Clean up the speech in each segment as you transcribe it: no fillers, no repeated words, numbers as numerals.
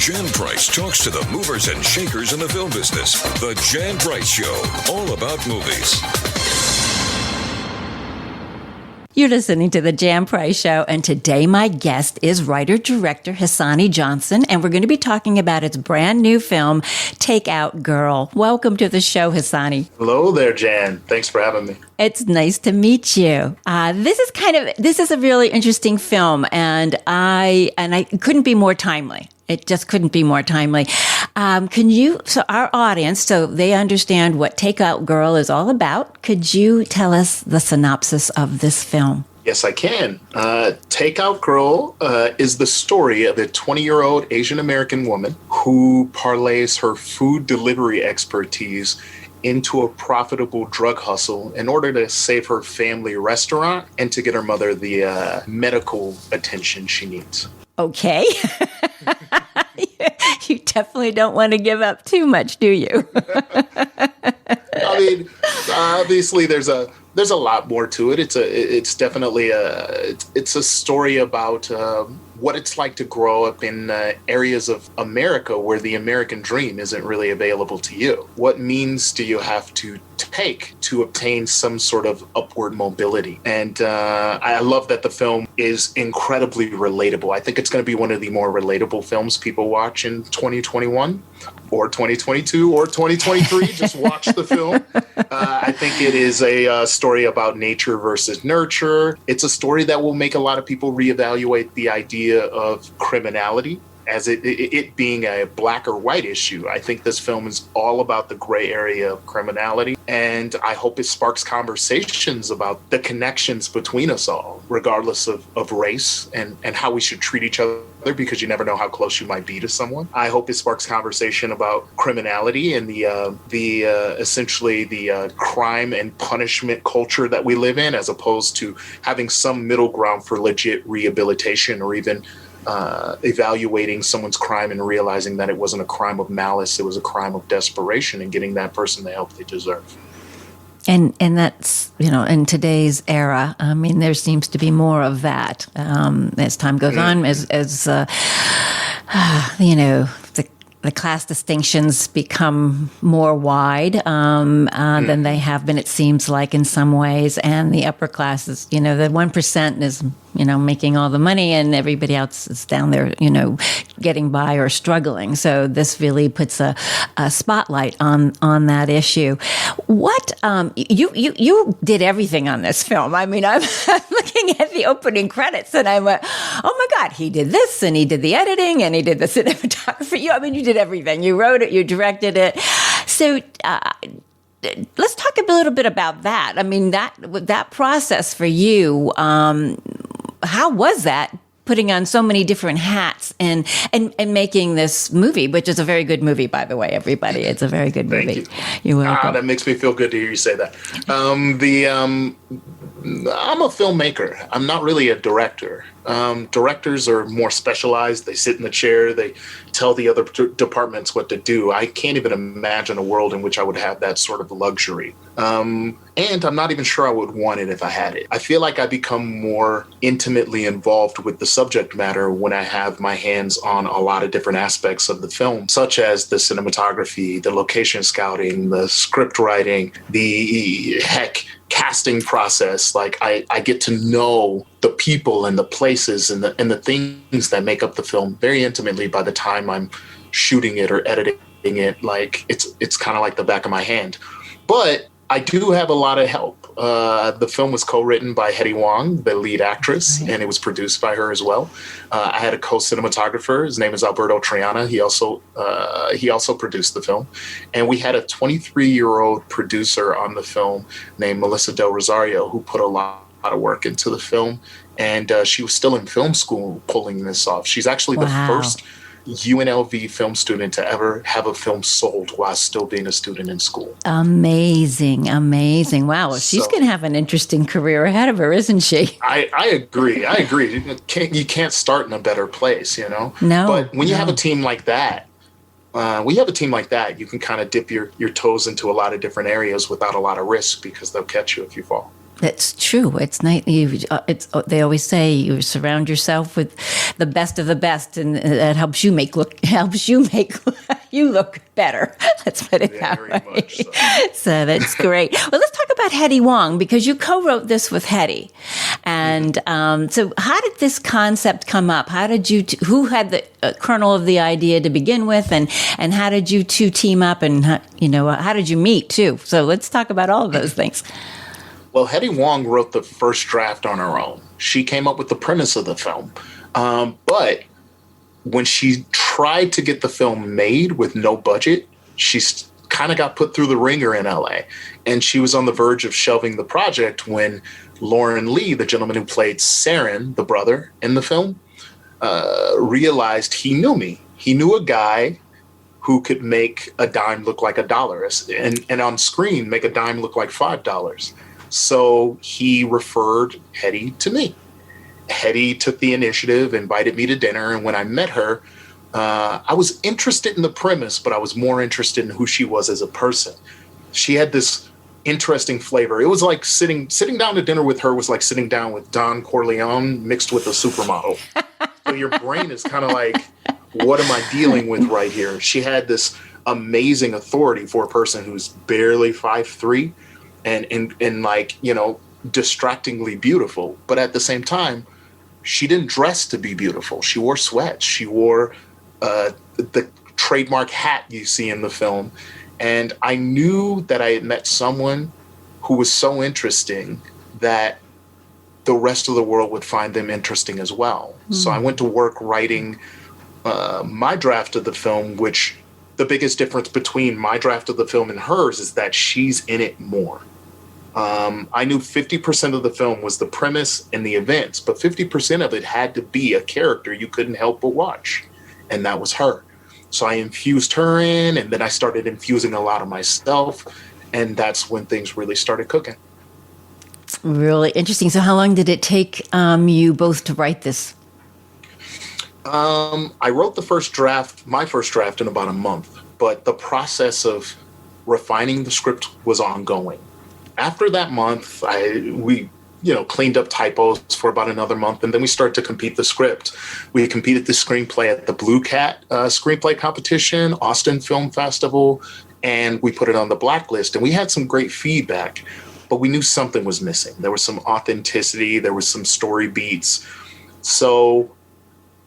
Jan Price talks to the movers and shakers in the film business. The Jan Price Show, all about movies. You're listening to The Jan Price Show, and today my guest is writer-director Hisonni Johnson, and we're going to be talking about its brand new film, Takeout Girl. Welcome to the show, Hisonni. Hello there, Jan. Thanks for having me. It's nice to meet you. This is a really interesting film, and I couldn't be more timely. It just couldn't be more timely. So our audience, so they understand what Takeout Girl is all about, could you tell us the synopsis of this film? Yes, I can. Takeout Girl is the story of a 20-year-old Asian American woman who parlays her food delivery expertise into a profitable drug hustle in order to save her family restaurant and to get her mother the medical attention she needs. Okay. You definitely don't want to give up too much, do you? I mean, obviously there's a lot more to it. It's definitely a story about what it's like to grow up in areas of America where the American dream isn't really available to you. What means do you have to take to obtain some sort of upward mobility? And I love that the film is incredibly relatable. I think it's going to be one of the more relatable films people watch in 2021 or 2022 or 2023. Just watch the film. I think it is a story about nature versus nurture. It's a story that will make a lot of people reevaluate the idea of criminality as it being a black or white issue. I think this film is all about the gray area of criminality, and I hope it sparks conversations about the connections between us all, regardless of race, and how we should treat each other, because you never know how close you might be to someone. I hope it sparks conversation about criminality and essentially the crime and punishment culture that we live in, as opposed to having some middle ground for legit rehabilitation, or even evaluating someone's crime and realizing that it wasn't a crime of malice, it was a crime of desperation, and getting that person the help they deserve. And that's, in today's era, I mean, there seems to be more of that as time goes on, as the class distinctions become more wide than they have been, it seems like, in some ways. And the upper class is, the 1% is, making all the money, and everybody else is down there, getting by or struggling. So this really puts a spotlight on that issue. What you did everything on this film. I mean, I'm looking at the opening credits, and I went, oh my God, he did this, and he did the editing, and he did the cinematography. You did everything. You wrote it, you directed it. So let's talk a little bit about that. I mean, that process for you. How was that, putting on so many different hats and making this movie, which is a very good movie, by the way, everybody. It's a very good movie. Thank you. You're welcome. That makes me feel good to hear you say that. I'm a filmmaker. I'm not really a director. Directors are more specialized. They sit in the chair. They tell the other departments what to do. I can't even imagine a world in which I would have that sort of luxury. And I'm not even sure I would want it if I had it. I feel like I become more intimately involved with the subject matter when I have my hands on a lot of different aspects of the film, such as the cinematography, the location scouting, the script writing, the casting process. Like I get to know the people and the places and the things that make up the film very intimately by the time I'm shooting it or editing it. Like it's kind of like the back of my hand. But I do have a lot of help. The film was co-written by Terra Wong, the lead actress, and it was produced by her as well. I had a co-cinematographer. His name is Alberto Triana. He also produced the film. And we had a 23-year-old producer on the film named Melissa Del Rosario, who put a lot of work into the film. And she was still in film school pulling this off. She's actually the first UNLV film student to ever have a film sold while still being a student in school. Amazing. Wow. Well, she's going to have an interesting career ahead of her, isn't she? I agree. You can't start in a better place, No. But when you have a team like that, you can kind of dip your toes into a lot of different areas without a lot of risk, because they'll catch you if you fall. That's true. It's nice. They always say you surround yourself with the best of the best, and that helps you make you look better. Let's put it that way. Much so. So that's great. Well, let's talk about Hisonni Wong, because you co-wrote this with Hisonni. And so how did this concept come up? How did you, who had the kernel of the idea to begin with? And how did you two team up? And, how did you meet too? So let's talk about all of those things. Well, Hisonni Wong wrote the first draft on her own. She came up with the premise of the film. But when she tried to get the film made with no budget, she kind of got put through the ringer in LA. And she was on the verge of shelving the project when Lauren Lee, the gentleman who played Saren, the brother in the film, realized he knew me. He knew a guy who could make a dime look like $1 and on screen make a dime look like $5. So he referred Hisonni to me. Hisonni took the initiative, invited me to dinner, and when I met her, I was interested in the premise, but I was more interested in who she was as a person. She had this interesting flavor. It was like sitting down to dinner with her was like sitting down with Don Corleone mixed with a supermodel. So your brain is kind of like, what am I dealing with right here? She had this amazing authority for a person who's barely 5'3", and like, distractingly beautiful. But at the same time, she didn't dress to be beautiful. She wore sweats. She wore the trademark hat you see in the film. And I knew that I had met someone who was so interesting that the rest of the world would find them interesting as well. Mm. So I went to work writing my draft of the film, which the biggest difference between my draft of the film and hers is that she's in it more. I knew 50% of the film was the premise and the events, but 50% of it had to be a character you couldn't help but watch. And that was her. So I infused her in, and then I started infusing a lot of myself. And that's when things really started cooking. Really interesting. So how long did it take you both to write this? I wrote my first draft in about a month, but the process of refining the script was ongoing. After that month, we cleaned up typos for about another month, and then we started to compete the script. We competed the screenplay at the Blue Cat screenplay competition, Austin Film Festival, and we put it on the blacklist, and we had some great feedback, but we knew something was missing. There was some authenticity, there was some story beats. So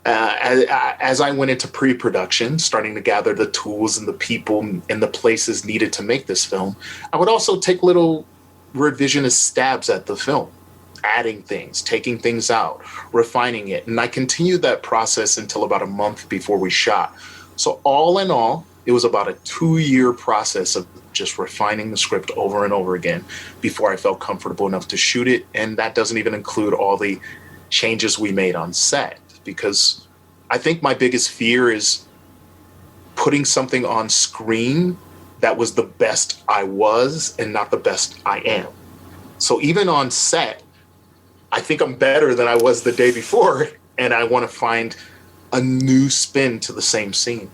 as I went into pre-production, starting to gather the tools and the people and the places needed to make this film, I would also take little revisionist stabs at the film, adding things, taking things out, refining it. And I continued that process until about a month before we shot. So all in all, it was about a 2-year process of just refining the script over and over again before I felt comfortable enough to shoot it. And that doesn't even include all the changes we made on set, because I think my biggest fear is putting something on screen that was the best I was and not the best I am. So even on set, I think I'm better than I was the day before, and I want to find a new spin to the same scene.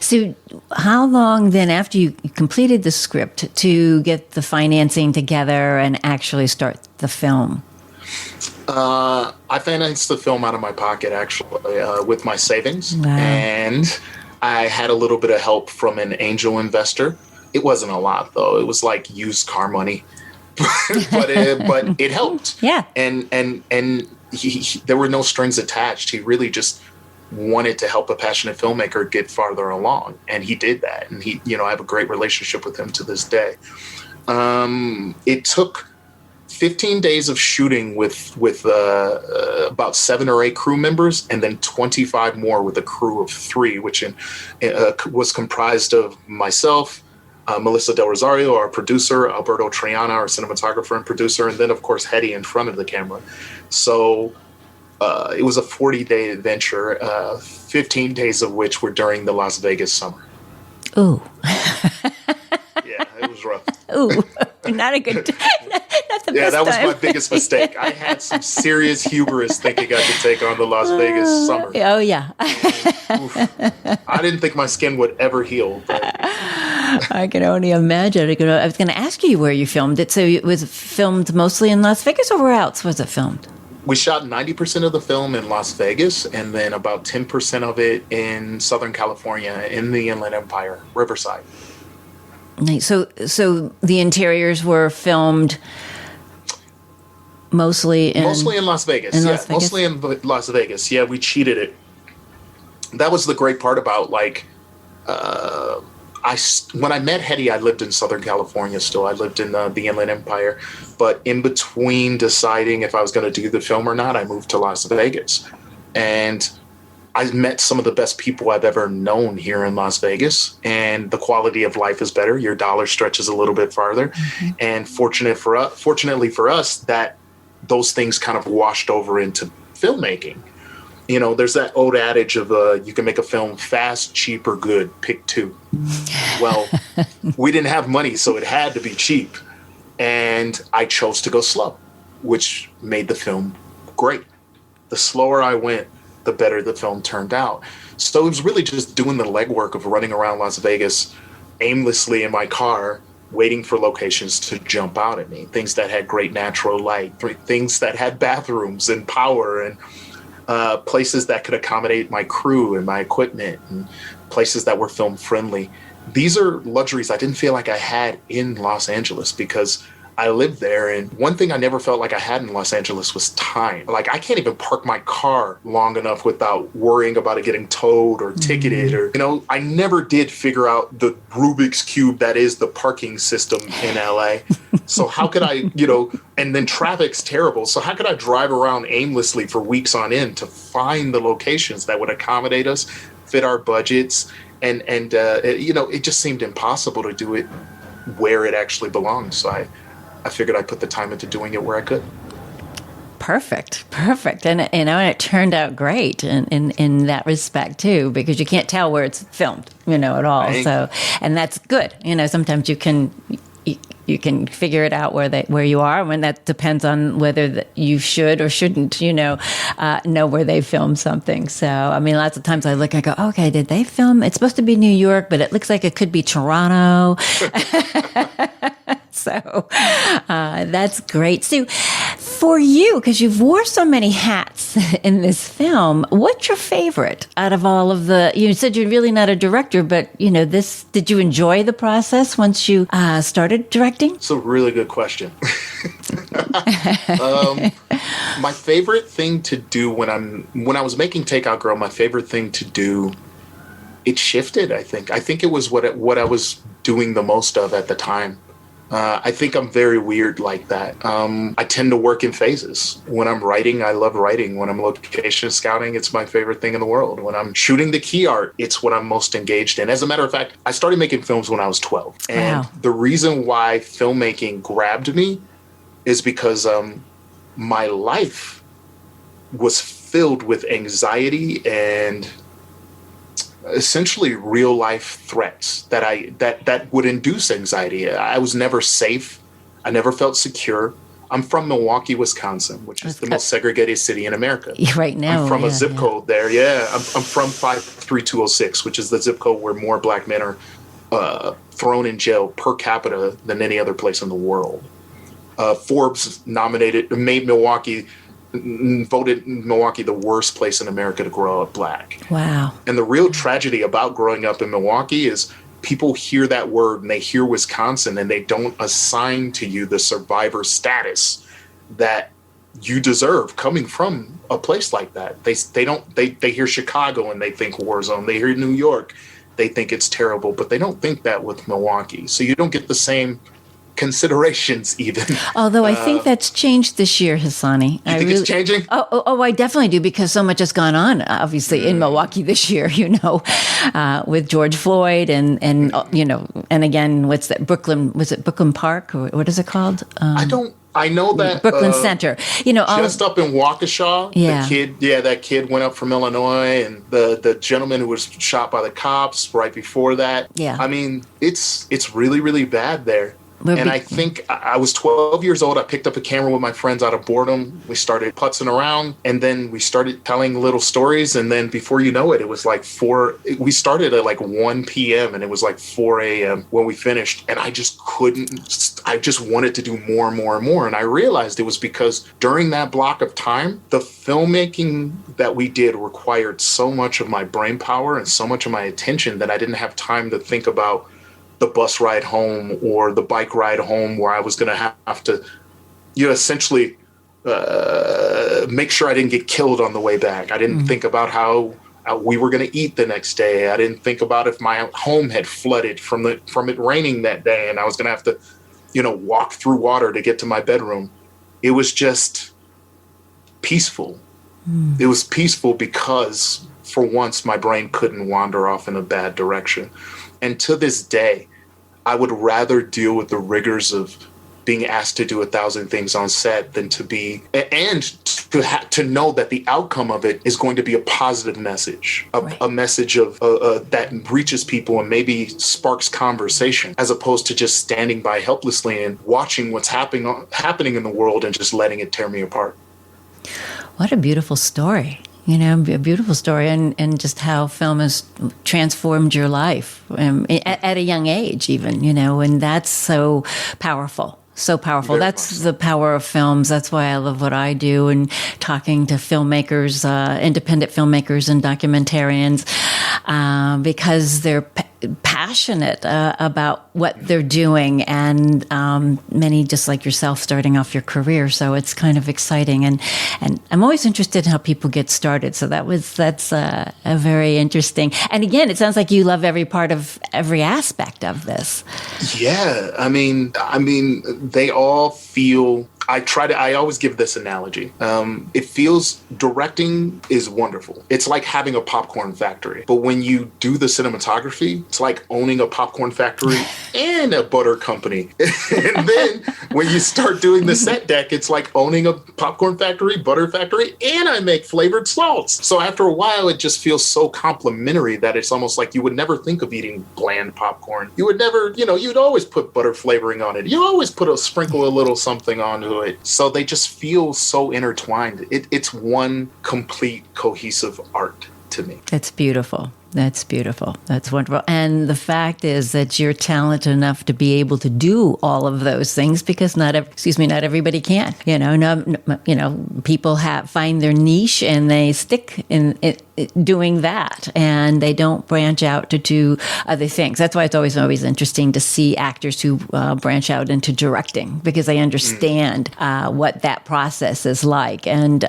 So how long then after you completed the script to get the financing together and actually start the film? I financed the film out of my pocket, actually, with my savings. Wow. And I had a little bit of help from an angel investor. It wasn't a lot, though. It was like used car money, but it helped. Yeah. And he, there were no strings attached. He really just wanted to help a passionate filmmaker get farther along, and he did that. And I have a great relationship with him to this day. It took 15 days of shooting with about 7 or 8 crew members, and then 25 more with a crew of 3, which was comprised of myself, Melissa Del Rosario, our producer, Alberto Triana, our cinematographer and producer, and then, of course, Hisonni in front of the camera. So it was a 40-day adventure, 15 days of which were during the Las Vegas summer. Ooh. Yeah, it was rough. Ooh, not a good Yeah, that was my biggest mistake. I had some serious hubris thinking I could take on the Las Vegas summer. Oh, yeah. I didn't think my skin would ever heal. But I can only imagine. I was going to ask you where you filmed it. So it was filmed mostly in Las Vegas, or where else was it filmed? We shot 90% of the film in Las Vegas, and then about 10% of it in Southern California, in the Inland Empire, Riverside. So the interiors were filmed mostly in Las Vegas. Mostly in Las Vegas. Yeah, we cheated it. That was the great part about, like, when I met Hetty, I lived in Southern California still. I lived in the Inland Empire. But in between deciding if I was going to do the film or not, I moved to Las Vegas. And I met some of the best people I've ever known here in Las Vegas. And the quality of life is better. Your dollar stretches a little bit farther. Mm-hmm. And fortunately for us, that those things kind of washed over into filmmaking. You know, there's that old adage of you can make a film fast, cheap, or good. Pick two. Well, we didn't have money, so it had to be cheap. And I chose to go slow, which made the film great. The slower I went, the better the film turned out. So it was really just doing the legwork of running around Las Vegas aimlessly in my car, waiting for locations to jump out at me. Things that had great natural light, things that had bathrooms and power, and places that could accommodate my crew and my equipment, and places that were film friendly. These are luxuries I didn't feel like I had in Los Angeles because I lived there. And one thing I never felt like I had in Los Angeles was time. Like, I can't even park my car long enough without worrying about it getting towed or ticketed. Or, you know, I never did figure out the Rubik's Cube that is the parking system in LA. So how could I, you know, and then traffic's terrible. So how could I drive around aimlessly for weeks on end to find the locations that would accommodate us, fit our budgets? And you know, it just seemed impossible to do it where it actually belongs. So I figured I'd put the time into doing it where I could. Perfect. And you know, and it turned out great in that respect too, because you can't tell where it's filmed, you know, at all. Right. So, and that's good. You know, sometimes you can figure it out where you are, when that depends on whether you should or shouldn't, you know where they filmed something. So, I mean, lots of times I look, I go, okay, did they film? It's supposed to be New York, but it looks like it could be Toronto. So that's great. So for you, because you've wore so many hats in this film, what's your favorite out of all of the, you said you're really not a director, but, you know, did you enjoy the process once you started directing? It's a really good question. My favorite thing to do when I was making Takeout Girl, my favorite thing to do, it shifted, I think. I think it was what I was doing the most of at the time. I think I'm very weird like that. I tend to work in phases. When I'm writing, I love writing. When I'm location scouting, it's my favorite thing in the world. When I'm shooting the key art, it's what I'm most engaged in. As a matter of fact, I started making films when I was 12. And the reason why filmmaking grabbed me is because my life was filled with anxiety and essentially real life threats that would induce anxiety. I was never safe. I never felt secure. I'm from Milwaukee, Wisconsin, which is the most segregated city in America. Right now. I'm from a zip code there. Yeah. I'm from 53206, which is the zip code where more black men are thrown in jail per capita than any other place in the world. Forbes voted Milwaukee the worst place in America to grow up black. Wow. And the real tragedy about growing up in Milwaukee is people hear that word and they hear Wisconsin and they don't assign to you the survivor status that you deserve coming from a place like that. They hear Chicago and they think war zone. They hear New York, they think it's terrible, but they don't think that with Milwaukee. So you don't get the same considerations even. Although I think that's changed this year, Hisonni. You think it's changing? Oh, I definitely do, because so much has gone on, obviously, in Milwaukee this year, you know, with George Floyd and you know, and again, what's that, Brooklyn, was it Brooklyn Park, or what is it called? I know that Brooklyn Center, you know, just up in Waukesha, that kid went up from Illinois, and the gentleman who was shot by the cops right before that. Yeah. I mean, it's really, really bad there. And I think I was 12 years old. I picked up a camera with my friends out of boredom. We started putzing around, and then we started telling little stories. And then before you know it, it was like we started at like 1 p.m. and it was like 4 a.m. when we finished. And I just I just wanted to do more and more and more. And I realized it was because during that block of time, the filmmaking that we did required so much of my brain power and so much of my attention that I didn't have time to think about the bus ride home or the bike ride home, where I was going to have to, essentially make sure I didn't get killed on the way back. I didn't think about how we were going to eat the next day. I didn't think about if my home had flooded from it raining that day and I was going to have to, walk through water to get to my bedroom. It was just peaceful. It was peaceful because for once my brain couldn't wander off in a bad direction. And to this day, I would rather deal with the rigors of being asked to do 1,000 things on set than to know that the outcome of it is going to be a positive message, a message of that reaches people and maybe sparks conversation, as opposed to just standing by helplessly and watching what's happening in the world and just letting it tear me apart. What a beautiful story. A beautiful story, and just how film has transformed your life at a young age, even, and that's so powerful. So powerful. Very That's much so. the power of films. That's why I love what I do, and talking to filmmakers, independent filmmakers and documentarians, because they're passionate about what they're doing, and many just like yourself starting off your career. So it's kind of exciting, and I'm always interested in how people get started. So that's a very interesting. And again, it sounds like you love every part of every aspect of this. Yeah, I mean, they all feel. I always give this analogy. It feels, directing is wonderful. It's like having a popcorn factory. But when you do the cinematography, it's like owning a popcorn factory and a butter company. And then when you start doing the set deck, it's like owning a popcorn factory, butter factory, and I make flavored salts. So after a while, it just feels so complimentary that it's almost like you would never think of eating bland popcorn. You would never, you'd always put butter flavoring on it. You always sprinkle a little something onto it. So they just feel so intertwined. It's one complete cohesive art to me. That's beautiful. That's beautiful. That's wonderful. And the fact is that you're talented enough to be able to do all of those things, because not everybody can. People find their niche and they stick in doing that, and they don't branch out to do other things. That's why it's always interesting to see actors who branch out into directing, because they understand what that process is like. And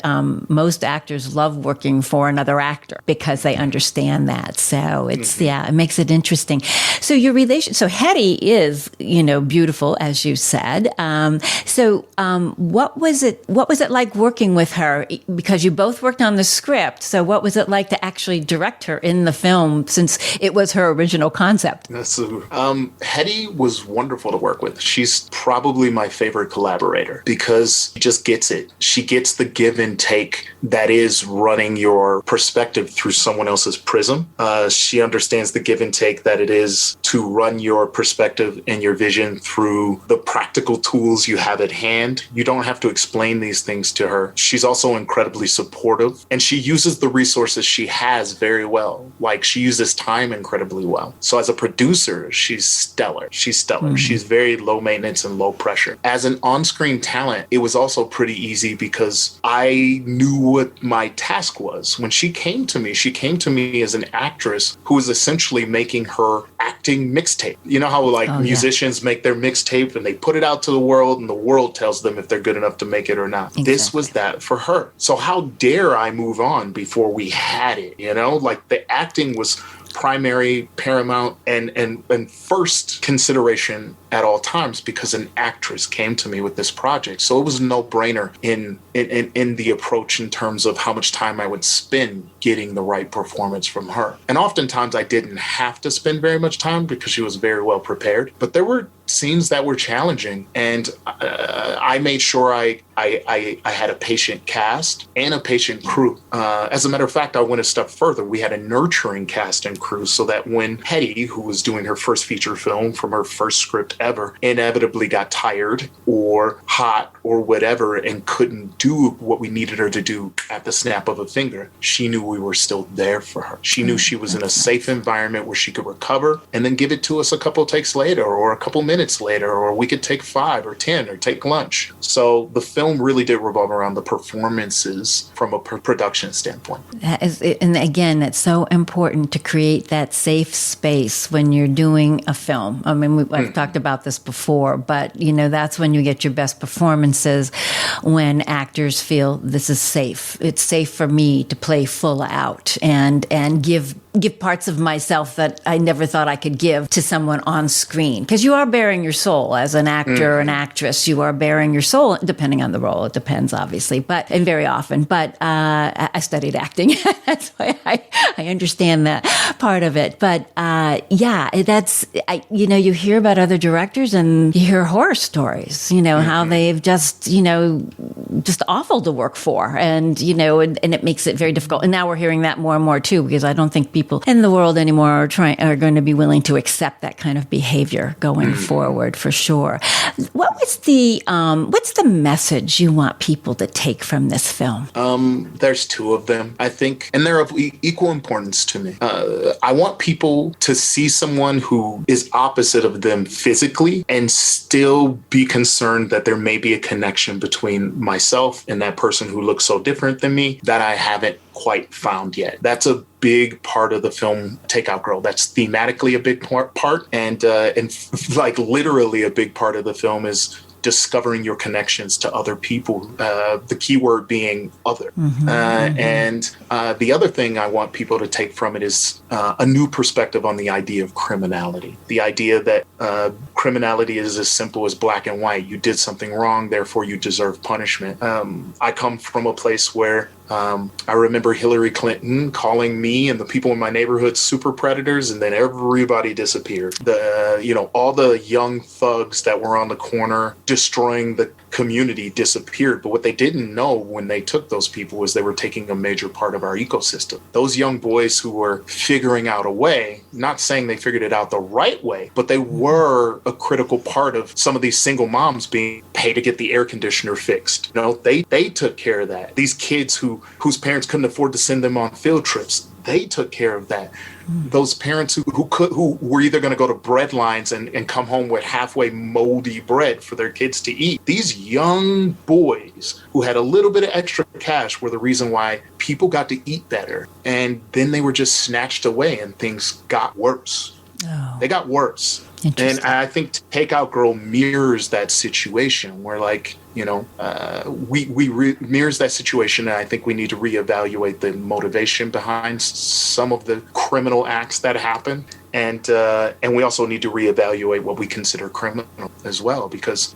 most actors love working for another actor because they understand that. So it's it makes it interesting. So your relation, so Hetty is beautiful, as you said. What was it like working with her? Because you both worked on the script. So what was it like to actually direct her in the film, since it was her original concept? Hetty was wonderful to work with. She's probably my favorite collaborator because she just gets it. She gets the give and take that is running your perspective through someone else's prism. She understands the give and take that it is to run your perspective and your vision through the practical tools you have at hand. You don't have to explain these things to her. She's also incredibly supportive, and she uses the resources she has very well. Like, she uses time incredibly well. So as a producer, she's stellar. Mm-hmm. She's very low maintenance and low pressure. As an on-screen talent, it was also pretty easy because I knew what my task was. When she came to me as an actress who was essentially making her acting mixtape. You know how musicians make their mixtape and they put it out to the world, and the world tells them if they're good enough to make it or not. Exactly. This was that for her. So how dare I move on before we had it? The acting was primary, paramount, and first consideration at all times, because an actress came to me with this project. So it was a no-brainer in the approach in terms of how much time I would spend getting the right performance from her. And oftentimes I didn't have to spend very much time because she was very well prepared. But there were scenes that were challenging. And I made sure I had a patient cast and a patient crew. As a matter of fact, I went a step further. We had a nurturing cast and crew so that when Hetty, who was doing her first feature film from her first script ever, inevitably got tired or hot or whatever and couldn't do what we needed her to do at the snap of a finger, she knew we were still there for her. She knew she was in a safe environment where she could recover and then give it to us a couple takes later or a couple minutes later, or we could take 5 or 10 or take lunch. So the film really did revolve around the performances from a production standpoint. That is, and again, it's so important to create that safe space when you're doing a film. I mean, I've talked about this before, but that's when you get your best performances, when actors feel this is safe. It's safe for me to play full out and give parts of myself that I never thought I could give to someone on screen. Because you are bearing your soul as an actor or an actress. You are bearing your soul, depending on the role. It depends, obviously, and very often. But I studied acting. That's why I understand that part of it. But you hear about other directors and you hear horror stories, how they've just awful to work for. And it makes it very difficult. And now we're hearing that more and more too, because I don't think people in the world anymore are going to be willing to accept that kind of behavior going forward, for sure. What's the message you want people to take from this film? There's 2 of them, I think, and they're of equal importance to me. I want people to see someone who is opposite of them physically and still be concerned that there may be a connection between myself and that person who looks so different than me that I haven't quite found yet. That's a big part of the film Takeout Girl. That's thematically a big part, and like literally a big part of the film is discovering your connections to other people, the key word being other. And the other thing I want people to take from it is a new perspective on the idea of criminality. The idea that criminality is as simple as black and white. You did something wrong, therefore you deserve punishment. I come from a place where I remember Hillary Clinton calling me and the people in my neighborhood super predators, and then everybody disappeared. All the young thugs that were on the corner destroying the community disappeared. But what they didn't know when they took those people was they were taking a major part of our ecosystem. Those young boys who were figuring out a way, not saying they figured it out the right way, but they were a critical part of some of these single moms being paid to get the air conditioner fixed. They took care of that. These kids whose parents couldn't afford to send them on field trips, they took care of that. Those parents who were either going to go to bread lines and come home with halfway moldy bread for their kids to eat. These young boys who had a little bit of extra cash were the reason why people got to eat better. And then they were just snatched away and things got worse. Oh. They got worse. And I think Takeout Girl mirrors that situation where, mirrors that situation. And I think we need to reevaluate the motivation behind some of the criminal acts that happen. And we also need to reevaluate what we consider criminal as well, because,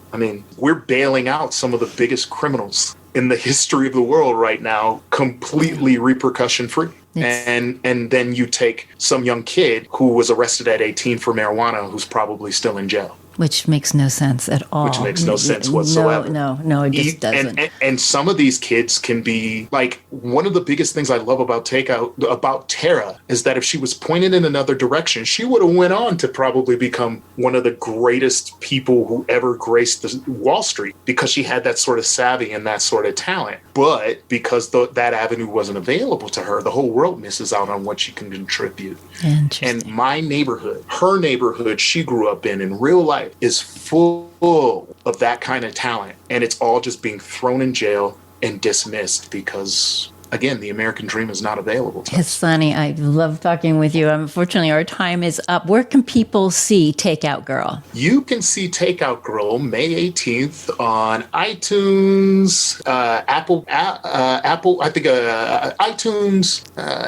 we're bailing out some of the biggest criminals in the history of the world right now, completely repercussion free. And then you take some young kid who was arrested at 18 for marijuana who's probably still in jail. Which makes no sense at all. Which makes no sense whatsoever. No, it just doesn't. And some of these kids can be one of the biggest things I love about Terra is that if she was pointed in another direction, she would have went on to probably become one of the greatest people who ever graced the Wall Street, because she had that sort of savvy and that sort of talent. But because that avenue wasn't available to her, the whole world misses out on what she can contribute. And my neighborhood, her neighborhood she grew up in real life, is full of that kind of talent, and it's all just being thrown in jail and dismissed because, again, the American dream is not available to us. Hisonni, I love talking with you. Unfortunately, our time is up. Where can people see Takeout Girl? You can see Takeout Girl May 18th on iTunes, Apple, iTunes,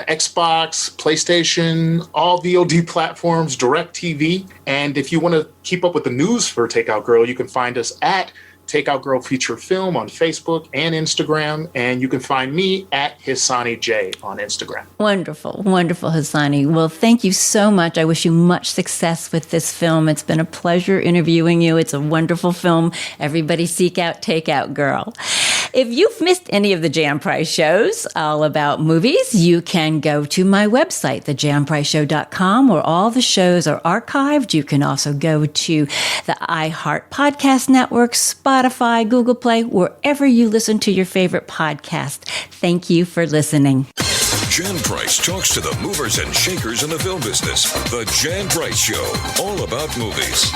Xbox, PlayStation, all VOD platforms, DirecTV. And if you want to keep up with the news for Takeout Girl, you can find us at Takeout Girl Feature Film on Facebook and Instagram. And you can find me at Hisonni J on Instagram. Wonderful, wonderful, Hisonni. Well, thank you so much. I wish you much success with this film. It's been a pleasure interviewing you. It's a wonderful film. Everybody seek out Takeout Girl. If you've missed any of the Jan Price shows all about movies, you can go to my website, thejanpriceshow.com, where all the shows are archived. You can also go to the iHeart Podcast Network, Spotify, Google Play, wherever you listen to your favorite podcast. Thank you for listening. Jan Price talks to the movers and shakers in the film business. The Jan Price Show, all about movies.